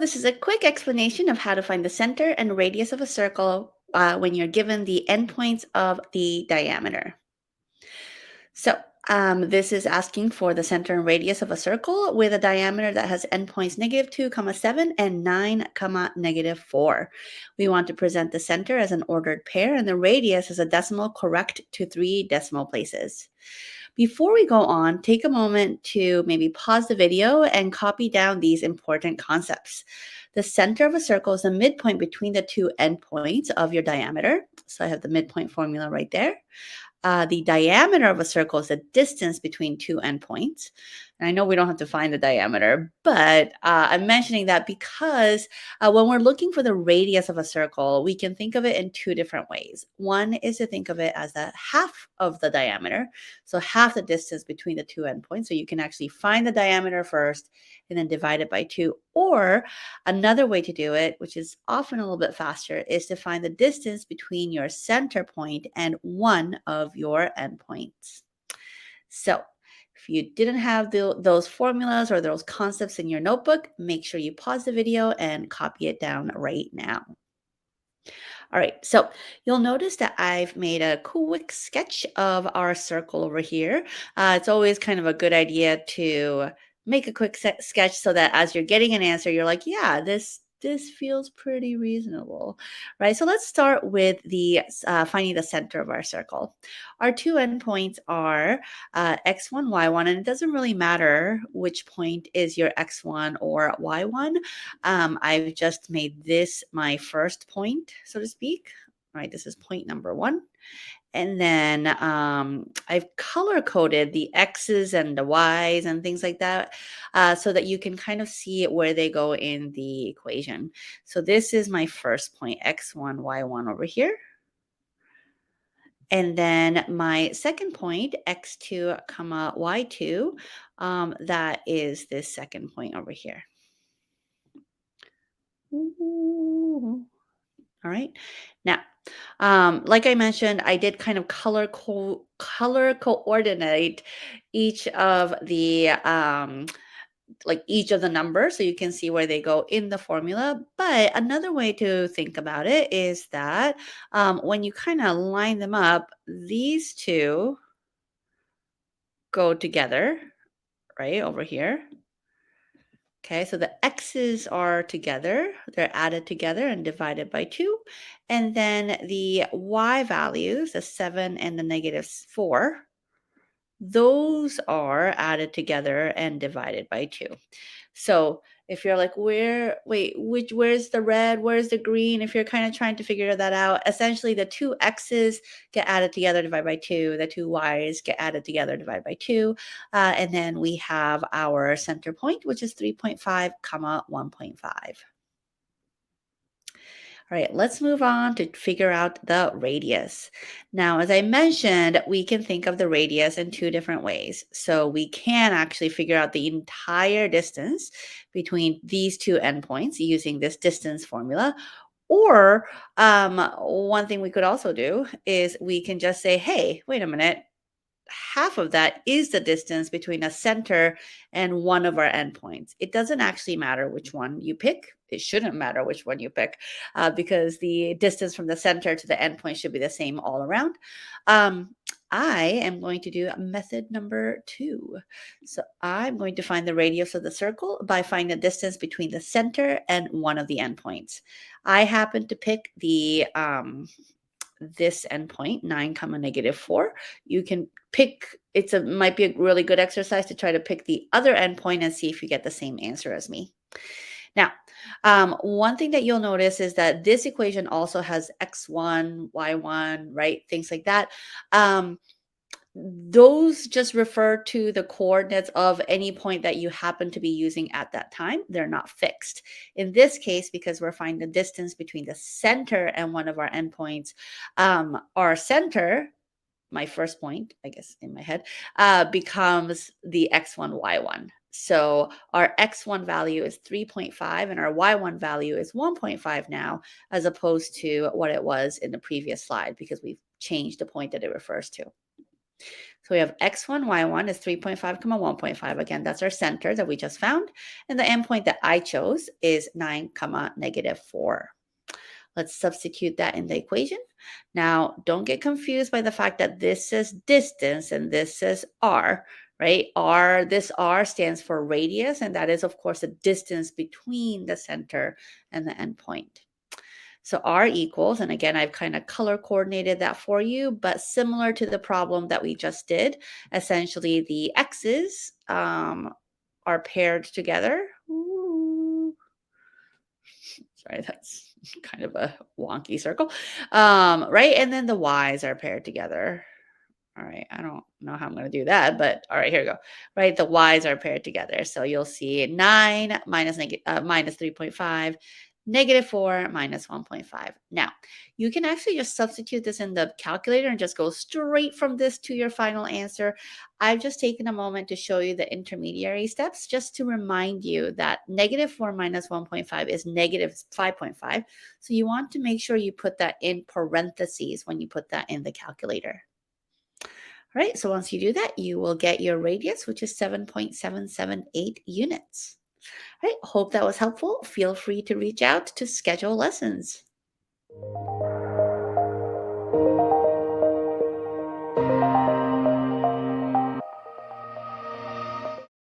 this is a quick explanation of how to find the center and radius of a circle when you're given the endpoints of the diameter. So this is asking for the center and radius of a circle with a diameter that has endpoints -2, 7 and 9, -4. We want to present the center as an ordered pair and the radius as a decimal correct to 3 decimal places. Before we go on, take a moment to maybe pause the video and copy down these important concepts. The center of a circle is the midpoint between the two endpoints of your diameter. So I have the midpoint formula right there. The diameter of a circle is the distance between two endpoints. And I know we don't have to find the diameter, but I'm mentioning that because when we're looking for the radius of a circle, we can think of it in two different ways. One is to think of it as the half of the diameter, so half the distance between the two endpoints. So you can actually find the diameter first and then divide it by 2. Or another way to do it, which is often a little bit faster, is to find the distance between your center point and one of your endpoints. So if you didn't have those formulas or those concepts in your notebook, make sure you pause the video and copy it down right now. All right, so you'll notice that I've made a quick sketch of our circle over here. It's always kind of a good idea to make a quick sketch so that as you're getting an answer, you're like, yeah, this feels pretty reasonable, right? So let's start with the finding the center of our circle. Our two endpoints are x1, y1, and it doesn't really matter which point is your x1 or y1. I've just made this my first point, so to speak. All right, this is point number 1. And then I've color coded the X's and the Y's and things like that so that you can kind of see where they go in the equation. So this is my first point, X1, Y1 over here. And then my second point, X2, Y2, that is this second point over here. Ooh. All right. Now, like I mentioned, I did kind of color coordinate each of the each of the numbers so you can see where they go in the formula. But another way to think about it is that when you kind of line them up, these two go together, right over here. Okay, so the x's are together, they're added together and divided by 2. And then the y values, the 7 and the -4, those are added together and divided by 2. So if you're like, where's the red? Where's the green? If you're kind of trying to figure that out, essentially the two X's get added together, divided by 2. The two Y's get added together, divided by 2. And then we have our center point, which is 3.5, 1.5. All right, let's move on to figure out the radius. Now, as I mentioned, we can think of the radius in two different ways. So we can actually figure out the entire distance between these two endpoints using this distance formula. Or one thing we could also do is we can just say, hey, wait a minute, half of that is the distance between a center and one of our endpoints. It doesn't actually matter which one you pick. It shouldn't matter which one you pick because the distance from the center to the endpoint should be the same all around. I am going to do method number 2. So I'm going to find the radius of the circle by finding the distance between the center and one of the endpoints. I happen to pick the this endpoint, 9, -4. You can pick, might be a really good exercise to try to pick the other endpoint and see if you get the same answer as me. Now, one thing that you'll notice is that this equation also has x1, y1, right? Things like that. Those just refer to the coordinates of any point that you happen to be using at that time. They're not fixed. In this case, because we're finding the distance between the center and one of our endpoints, our center, my first point, I guess in my head, becomes the x1, y1. So our x1 value is 3.5 and our y1 value is 1.5 now, as opposed to what it was in the previous slide because we've changed the point that it refers to. So we have x1, y1 is 3.5, 1.5. Again, that's our center that we just found. And the endpoint that I chose is 9, negative 4. Let's substitute that in the equation. Now, don't get confused by the fact that this says distance and this says r, right? This r stands for radius, and that is, of course, the distance between the center and the endpoint. So r equals, and again, I've kind of color coordinated that for you, but similar to the problem that we just did, essentially the x's are paired together. Ooh. Sorry, that's kind of a wonky circle. Right, and then the y's are paired together. All right, I don't know how I'm going to do that, but all right, here we go. Right, the y's are paired together. So you'll see 9 minus 3.5, negative 4 minus 1.5. Now, you can actually just substitute this in the calculator and just go straight from this to your final answer. I've just taken a moment to show you the intermediary steps just to remind you that negative 4 minus 1.5 is negative 5.5. So you want to make sure you put that in parentheses when you put that in the calculator. All right, so once you do that, you will get your radius, which is 7.778 units. All right, hope that was helpful. Feel free to reach out to schedule lessons.